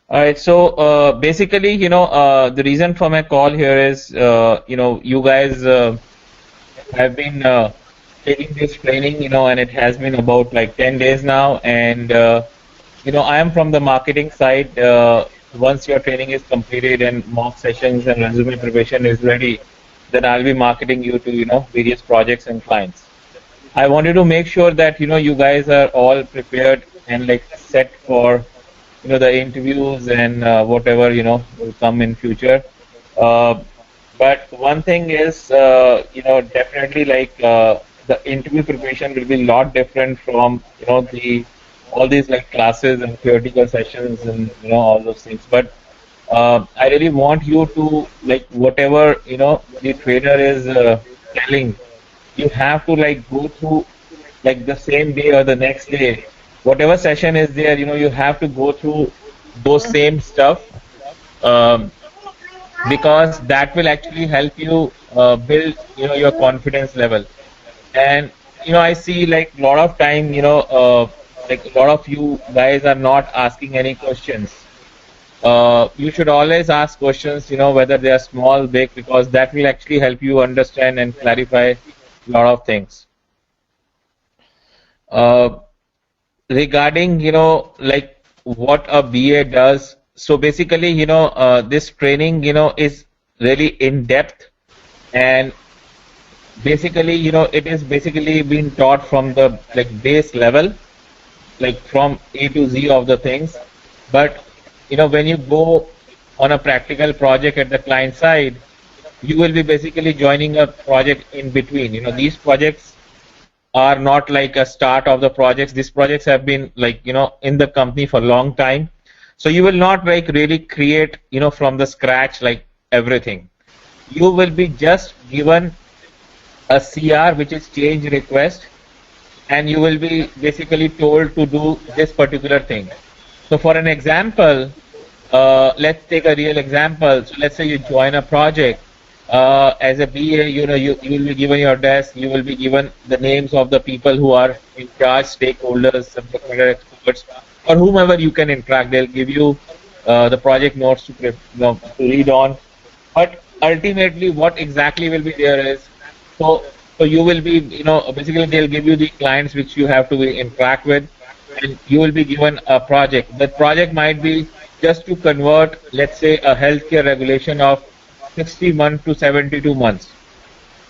All right. So basically, the reason for my call here is, you guys have been taking this training, and it has been about like 10 days now. And, I am from the marketing side. Once your training is completed and mock sessions and resume preparation is ready, then I'll be marketing you to, various projects and clients. I wanted to make sure that, you guys are all prepared and like set for the interviews and whatever will come in future. uh, but one thing is definitely like the interview preparation will be a lot different from the all these like classes and theoretical sessions and all those things. But I really want you to like whatever the trainer is telling, you have to like go through like the same day or the next day, whatever session is there, you have to go through those same stuff, um, because that will actually help you build your confidence level. And I see like a lot of time, like a lot of you guys are not asking any questions. You should always ask questions, whether they are small, big, because that will actually help you understand and clarify a lot of things. uh, Regarding like what a BA does, so basically this training is really in depth. And basically it is basically being taught from the like base level, like from A to Z of the things. But when you go on a practical project at the client side, you will be basically joining a project in between. These projects are not like a start of the projects. These projects have been like in the company for a long time, so you will not like really create from the scratch like everything. You will be just given a CR, which is change request, and you will be basically told to do this particular thing. So for an example, let's take a real example. So let's say you join a project as a BA. You will be given your desk. You will be given the names of the people who are in charge, stakeholders, subject matter experts, or whomever you can interact. They'll give you the project notes to read on. But ultimately, what exactly will be there is, so you will be, basically they'll give you the clients which you have to interact with, and you will be given a project. That project might be just to convert, let's say, a healthcare regulation of 60 months to 72 months.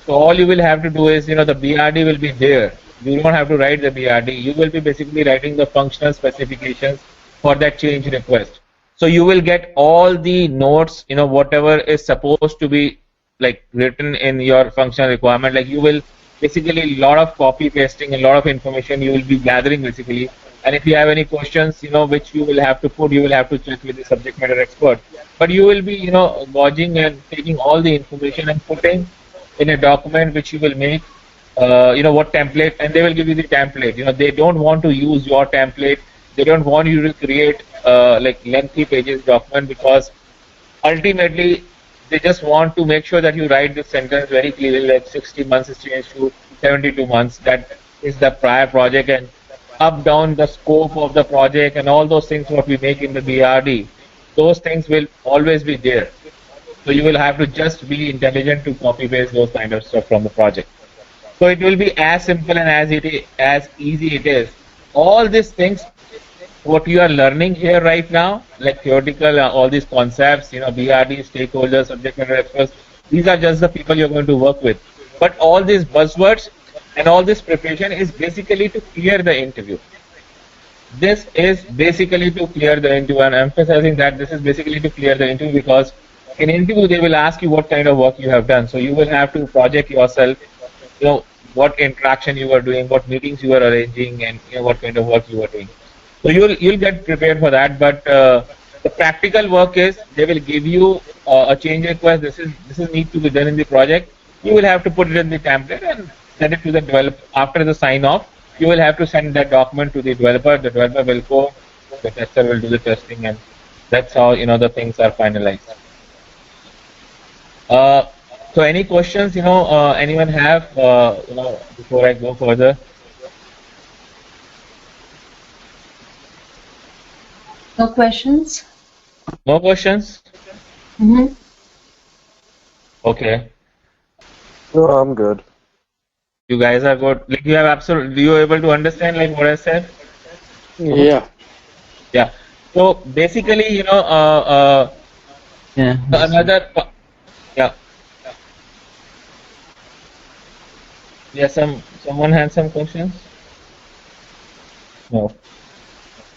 So all you will have to do is, the BRD will be there. You don't have to write the BRD. You will be basically writing the functional specifications for that change request. So you will get all the notes, whatever is supposed to be like written in your functional requirement. Like you will basically a lot of copy pasting, a lot of information you will be gathering basically. And if you have any questions, which you will have to put, you will have to check with the subject matter expert. But you will be, gauging and taking all the information and putting in a document which you will make, what template, and they will give you the template. They don't want to use your template. They don't want you to create like lengthy pages document, because ultimately they just want to make sure that you write the sentence very clearly, like 60 months is changed to 72 months. That is the prior project, and up down the scope of the project and all those things what we make in the BRD. Those things will always be there. So you will have to just be intelligent to copy paste those kind of stuff from the project. So it will be as simple and as easy it is. All these things, what you are learning here right now, like theoretical, all these concepts, BRD, stakeholders, subject matter experts, these are just the people you're going to work with. But all these buzzwords and all this preparation is basically to clear the interview. This is basically to clear the interview, and I'm emphasizing that this is basically to clear the interview, because in interview they will ask you what kind of work you have done. So you will have to project yourself, what interaction you are doing, what meetings you are arranging, and what kind of work you are doing. So you'll get prepared for that. But the practical work is they will give you a change request. This is need to be done in the project. You will have to put it in the template and send it to the developer. After the sign off, you will have to send that document to the developer. The developer will go, the tester will do the testing, and that's how the things are finalized. So any questions anyone have before I go further? No questions? No questions? Mm-hmm. Okay. No, I'm good. You guys are good. Like you have absolutely, you able to understand like what I said? Mhm. Yeah. Yeah. So basically, Yeah, understood. another, yeah, yeah. Someone had some questions. No.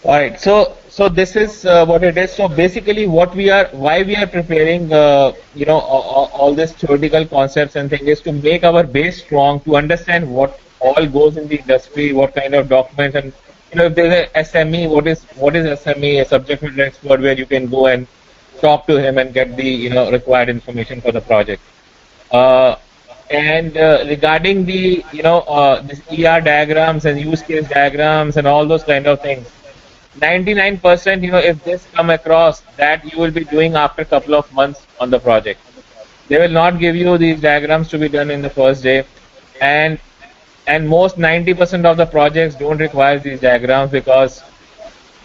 All right. So this is what it is. So basically, why we are preparing, all these theoretical concepts and things is to make our base strong, to understand what all goes in the industry, what kind of documents, and if there's a SME, what is SME, a subject matter expert, where you can go and talk to him and get the required information for the project. Uh, and regarding the this ER diagrams and use case diagrams and all those kind of things. 99%, if this come across, that you will be doing after a couple of months on the project. They will not give you these diagrams to be done in the first day. And most 90% of the projects don't require these diagrams, because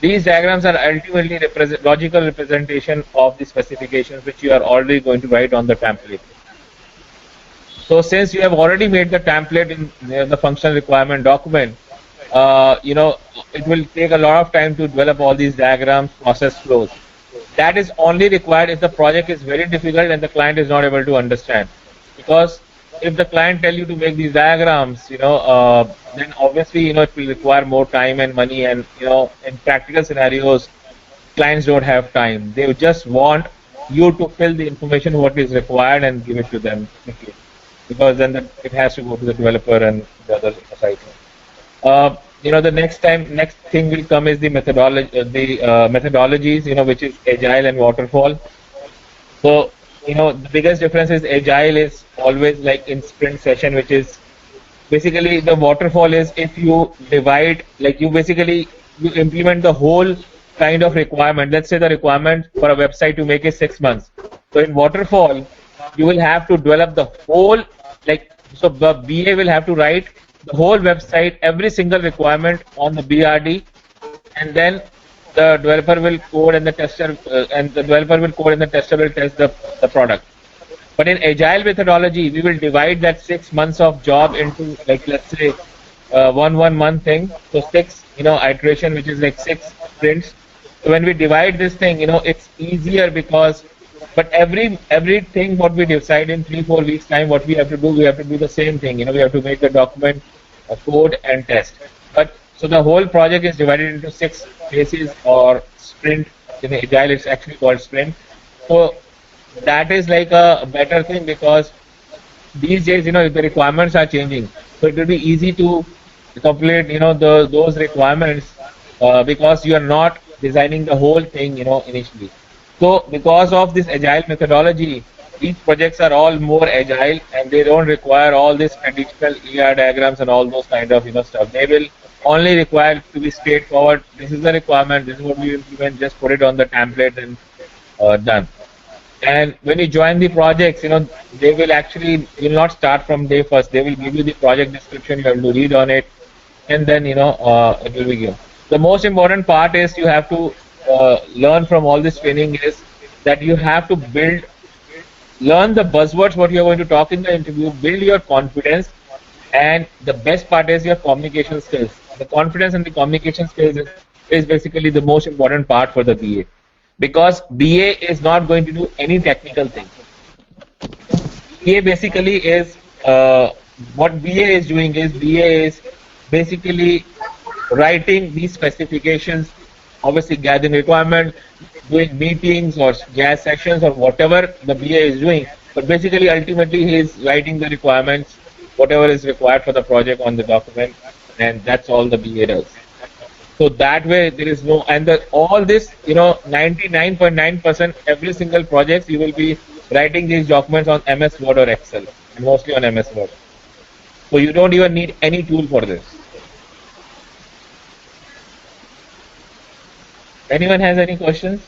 these diagrams are ultimately logical representation of the specifications which you are already going to write on the template. So since you have already made the template in the functional requirement document, it will take a lot of time to develop all these diagrams, process flows. That is only required if the project is very difficult and the client is not able to understand. Because if the client tell you to make these diagrams, then obviously, it will require more time and money. And, in practical scenarios, clients don't have time. They just want you to fill the information what is required and give it to them quickly, because then it has to go to the developer and the other side. The next thing will come is the methodology, methodologies, which is agile and waterfall. So, the biggest difference is agile is always like in sprint session, which is basically the waterfall is if you divide, like you implement the whole kind of requirement. Let's say the requirement for a website to make is 6 months. So in waterfall, you will have to develop the whole, like, so the BA will have to write the whole website, every single requirement on the BRD, and then the developer will code and the tester and the developer will code and the tester will test the product. But in agile methodology, we will divide that 6 months of job into, like, let's say, one month thing. So six, iteration, which is like six sprints. So when we divide this thing, it's easier because, but everything what we decide in 3-4 weeks time, what we have to do the same thing. We have to make the document, code and test. But so the whole project is divided into 6 phases or sprint. In agile, it's actually called sprint. So that is like a better thing, because these days, if the requirements are changing, so it will be easy to complete, those requirements, because you are not designing the whole thing, initially. So because of this agile methodology, these projects are all more agile and they don't require all this traditional ER diagrams and all those kind of, stuff. They will only require to be straightforward. This is the requirement. This is what we implement. Just put it on the template and done. And when you join the projects, they will actually, you'll not start from day first. They will give you the project description. You have to read on it, and then it will be given. The most important part is you have to learn from all this training is that you have to learn the buzzwords what you are going to talk in the interview, build your confidence, and the best part is your communication skills. The confidence and the communication skills is basically the most important part for the BA, because BA is not going to do any technical thing. BA basically is what BA is doing is BA is basically writing these specifications, obviously gathering requirement, doing meetings or jazz sessions or whatever the BA is doing. But basically, ultimately, he is writing the requirements, whatever is required for the project on the document, and that's all the BA does. So that way there is no, and all this, 99.9% every single project you will be writing these documents on MS Word or Excel, and mostly on MS Word. So you don't even need any tool for this. Anyone has any questions?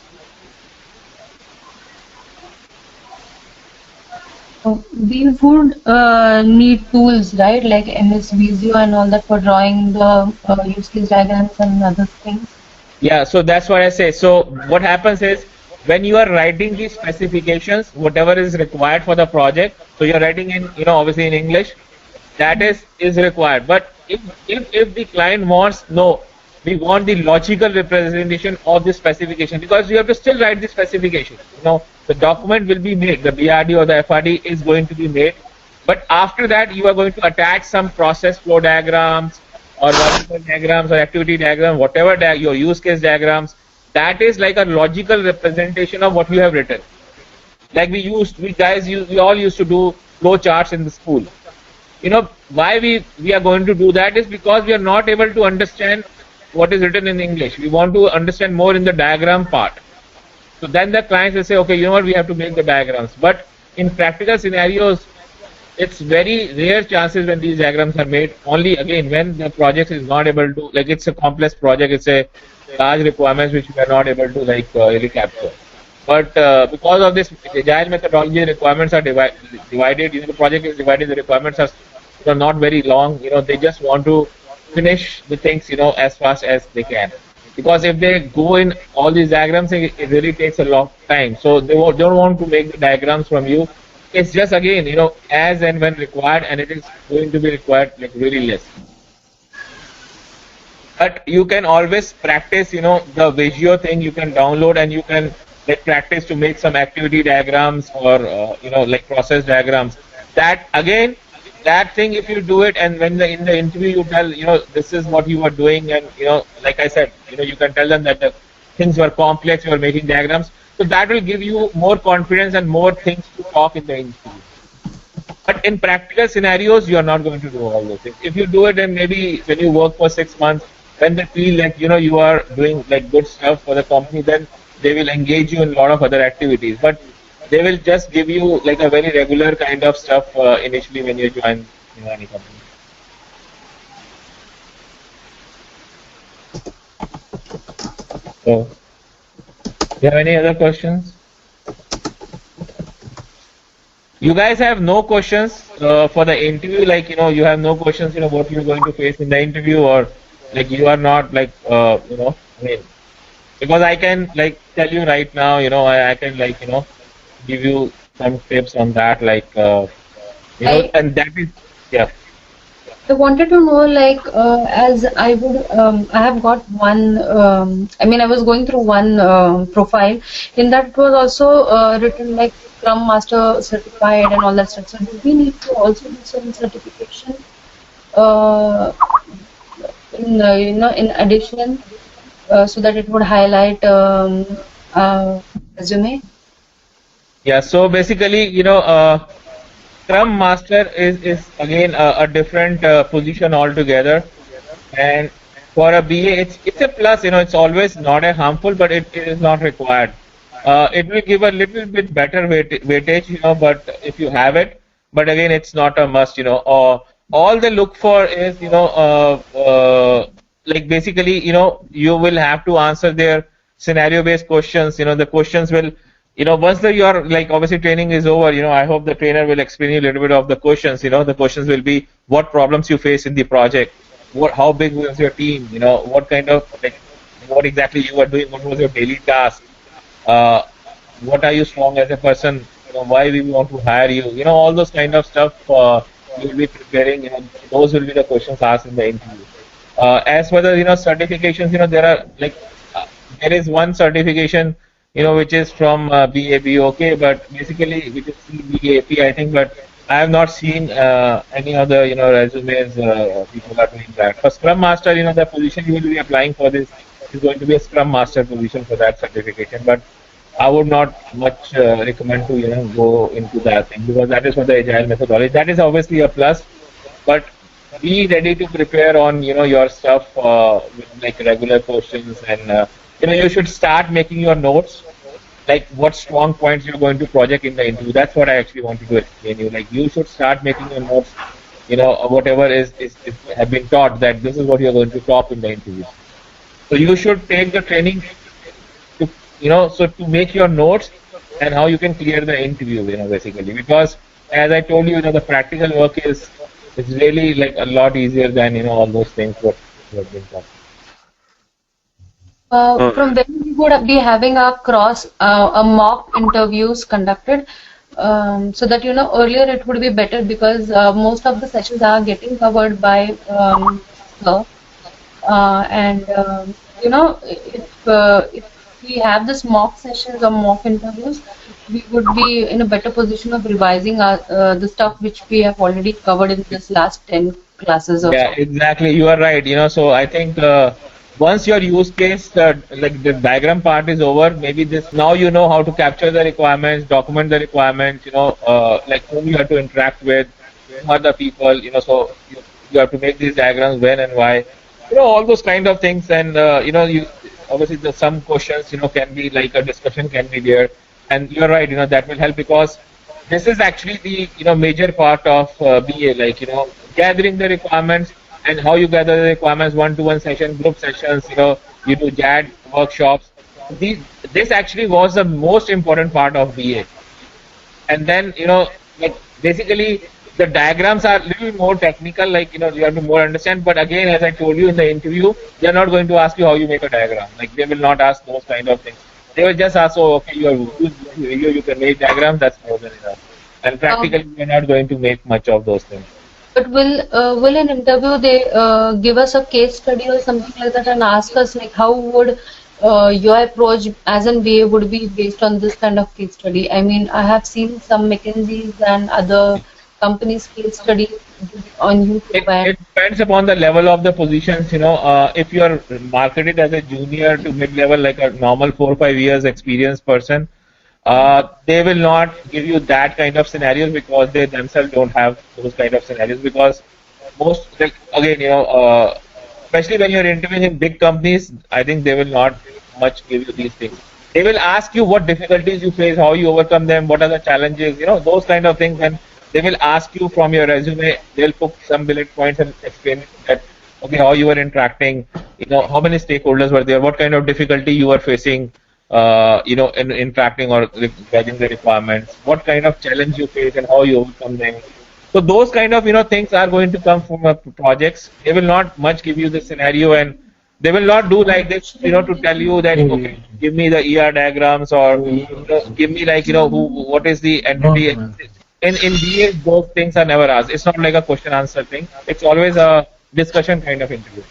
We would need tools, right? Like MS Visio and all that for drawing the use case diagrams and other things. Yeah, so that's what I say. So what happens is when you are writing the specifications, whatever is required for the project, so you're writing in, obviously in English, that is required. But if the client wants, no, we want the logical representation of the specification, because you have to still write the specification. The document will be made, the BRD or the FRD is going to be made, but after that you are going to attach some process flow diagrams or waterfall diagrams or activity diagram, whatever your use case diagrams. That is like a logical representation of what you have written. Like we all used to do flow charts in the school. Why we are going to do that is because we are not able to understand what is written in English. We want to understand more in the diagram part. So then the clients will say, okay, you know what, we have to make the diagrams. But in practical scenarios, it's very rare chances when these diagrams are made. Only again when the project is not able to, like it's a complex project, it's a large requirements which we are not able to really capture. But because of this agile methodology, the requirements are divided. The project is divided. The requirements are not very long. They just want to finish the things as fast as they can. Because if they go in all these diagrams, it really takes a long time. So they don't want to make the diagrams from you. It's just again as and when required, and it is going to be required like really less. But you can always practice the Visio thing. You can download and you can practice to make some activity diagrams or like process diagrams. That again, that thing, if you do it and when in the interview you tell this is what you are doing, and like I said, you can tell them that the things were complex, you are making diagrams, so that will give you more confidence and more things to talk in the interview. But in practical scenarios, you are not going to do all those things. If you do it, then maybe when you work for 6 months, when they feel like you are doing like good stuff for the company, then they will engage you in a lot of other activities. But they will just give you like a very regular kind of stuff initially when you join any company. So, do you have any other questions? You guys have no questions for the interview, like you have no questions, what you're going to face in the interview, or like you are not like I mean, because I can like tell you right now, I can like give you some tips on that, like and that is, yeah. I wanted to know, like, as I would, I have got one, I mean, I was going through one profile. In that it was also written like Scrum Master certified and all that stuff. So, do we need to also do some certification, in addition, so that it would highlight resume? Yeah, so basically, Scrum Master is again a different position altogether, and for a BA, it's a plus. It's always not a harmful, but it is not required. It will give a little bit better weightage, but if you have it, but again, it's not a must. All they look for is, like basically, you will have to answer their scenario-based questions. The questions will. Once your like obviously training is over, I hope the trainer will explain you a little bit of the questions. The questions will be what problems you face in the project, how big was your team, what kind of like what exactly you were doing, what was your daily task, what are you strong as a person, why we want to hire you, all those kind of stuff you will be preparing. Those will be the questions asked in the interview. As for the certifications, there are like there is one certification which is from BABOK, but basically which is CBAP, I think, but I have not seen any other, resumes people are doing that. For Scrum Master, the position you will be applying for this is going to be a Scrum Master position for that certification, but I would not much recommend to, go into that thing, because that is for the Agile methodology. That is obviously a plus, but be ready to prepare on, your stuff with like regular questions, and you should start making your notes, like what strong points you're going to project in the interview. That's what I actually wanted to explain you. Like you should start making your notes, whatever is have been taught, that this is what you're going to talk in the interview. So you should take the training to, so to make your notes and how you can clear the interview, basically. Because as I told you, the practical work is really like a lot easier than, all those things what have been taught. From when we would be having a mock interviews conducted, so that earlier it would be better because most of the sessions are getting covered by her. And if we have this mock sessions or mock interviews, we would be in a better position of revising the stuff which we have already covered in this last 10 classes or Yeah, so. exactly. You are right. So I think once your use case, like the diagram part is over, maybe this now you know how to capture the requirements, document the requirements, like whom you have to interact with, whom are the people, so you have to make these diagrams when and why, all those kind of things. And, you obviously some questions, can be like a discussion can be there. And you're right, that will help because this is actually the major part of BA, like gathering the requirements and how you gather the requirements, one-to-one session, group sessions, you do JAD workshops. These, this actually was the most important part of BA. And then like basically the diagrams are a little more technical, like you have to more understand. But again, as I told you in the interview, they're not going to ask you how you make a diagram. Like they will not ask those kind of things. They will just ask, oh, okay, you have used video, you can make diagrams, that's more than enough. And Um, practically you're not going to make much of those things. but will an interview they give us a case study or something like that and ask us like how would your approach as an BA would be based on this kind of case study? I mean, I have seen some McKinsey's and other companies' case studies on YouTube, and It depends upon the level of the positions, if you are marketed as a junior to mid-level, like a normal 4 or 5 years experienced person, they will not give you that kind of scenarios because they themselves don't have those kind of scenarios because most, like, again, especially when you're interviewing in big companies, I think they will not much give you these things. They will ask you what difficulties you face, how you overcome them, what are the challenges, those kind of things. And they will ask you from your resume, they'll put some bullet points and explain that, okay, how you were interacting, how many stakeholders were there, what kind of difficulty you were facing, in interacting or getting the requirements, what kind of challenge you face and how you overcome them. So those kind of things are going to come from projects. They will not much give you the scenario, and they will not do like this, to tell you that, okay, give me the ER diagrams, or give me like who, what is the entity. In BA, those things are never asked. It's not like a question answer thing. It's always a discussion kind of interview.